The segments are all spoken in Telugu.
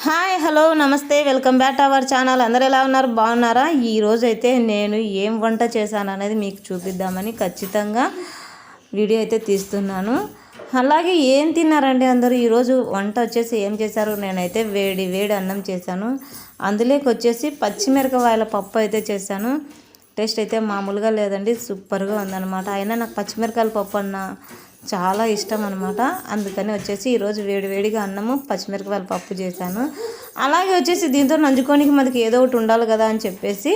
హాయ్ హలో నమస్తే welcome back to our channel. అందరూ ఎలా ఉన్నారు, బాగున్నారా? ఈరోజు అయితే నేను ఏం వంట చేశాను అనేది మీకు చూపిద్దామని ఖచ్చితంగా వీడియో అయితే తీస్తున్నాను. అలాగే ఏం తిన్నారండి అందరూ? ఈరోజు వంట వచ్చేసి ఏం చేశారు? నేనైతే వేడి వేడి అన్నం చేశాను. అందులోకి వచ్చేసి పచ్చిమిరపకాయల పప్పు అయితే చేశాను. టేస్ట్ అయితే మామూలుగా లేదండి, సూపర్గా ఉందన్నమాట. అయినా నాకు పచ్చిమిరపకాయల పప్పు అన్న చాలా ఇష్టం అనమాట. అందుకని వచ్చేసి ఈరోజు వేడివేడిగా అన్నము పచ్చిమిరపకాయల పప్పు చేశాను. అలాగే వచ్చేసి దీంతో నంజుకోనికి మనకి ఏదో ఒకటి ఉండాలి కదా అని చెప్పేసి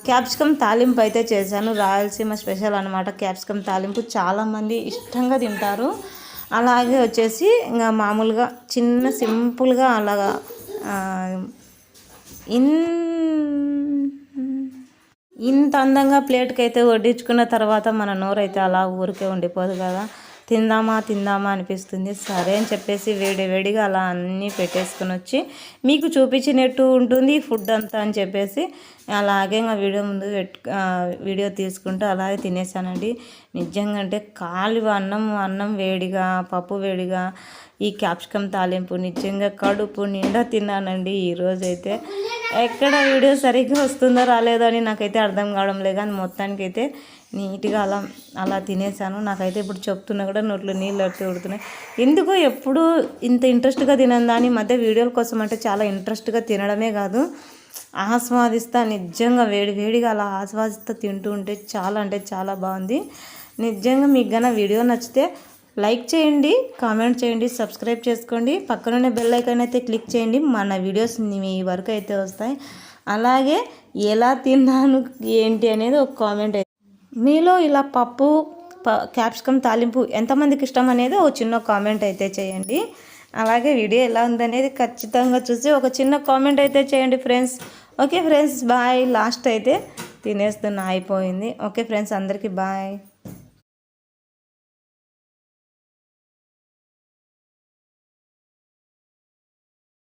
క్యాప్సికమ్ తాలింపు అయితే చేశాను. రాయలసీమ స్పెషల్ అనమాట క్యాప్సికమ్ తాలింపు, చాలామంది ఇష్టంగా తింటారు. అలాగే వచ్చేసి ఇంకా మామూలుగా చిన్న సింపుల్గా అలాగా ఇంత అందంగా ప్లేట్కి అయితే వడ్డించుకున్న తర్వాత మన నోరైతే అలా ఊరికే ఉండిపోదు కదా, తిందామా అనిపిస్తుంది. సరే అని చెప్పేసి వేడివేడిగా అలా అన్నీ పెట్టేసుకుని వచ్చి మీకు చూపించినట్టు ఉంటుంది ఫుడ్ అంతా అని చెప్పేసి అలాగే ఇంకా వీడియో తీసుకుంటూ అలాగే తినేసానండి. నిజంగా అంటే అన్నం వేడిగా, పప్పు వేడిగా, ఈ క్యాప్సికమ్ తాలింపు నిజంగా కడుపు నిండా తిన్నానండి. ఈరోజైతే ఎక్కడ వీడియో సరిగ్గా వస్తుందో రాలేదో అని నాకైతే అర్థం కావడం లేదు, కానీ మొత్తానికైతే నీట్గా అలా తినేసాను. నాకైతే ఇప్పుడు చెప్తున్నా కూడా నోట్లో నీళ్ళు వచ్చి ఉడుతున్నాయి. ఎందుకో ఎప్పుడు ఇంత ఇంట్రెస్ట్గా తినను దాని మధ్య వీడియోల కోసం అంటే చాలా ఇంట్రెస్ట్గా తినడమే కాదు, ఆస్వాదిస్తా నిజంగా వేడివేడిగా అలా ఆస్వాదిస్తా తింటూ ఉంటే చాలా అంటే చాలా బాగుంది. నిజంగా మీకు గన వీడియో నచ్చితే లైక్ చేయండి, కామెంట్ చేయండి, సబ్స్క్రైబ్ చేసుకోండి, పక్కనున్న బెల్ ఐకాన్ అయితే క్లిక్ చేయండి. మన వీడియోస్ మీ వరకు అయితే వస్తాయి. అలాగే ఎలా తిన్నాను ఏంటి అనేది ఒక కామెంట్ అయితే, మీలో ఇలా పప్పు క్యాప్సికమ్ తాలింపు ఎంతమందికి ఇష్టం అనేది ఒక చిన్న కామెంట్ అయితే చేయండి. అలాగే వీడియో ఎలా ఉందనేది ఖచ్చితంగా చూసి ఒక చిన్న కామెంట్ అయితే చేయండి friends. Okay friends, bye. Last అయితే తినేస్తున్నా అయిపోయింది. ఓకే ఫ్రెండ్స్, అందరికీ బాయ్.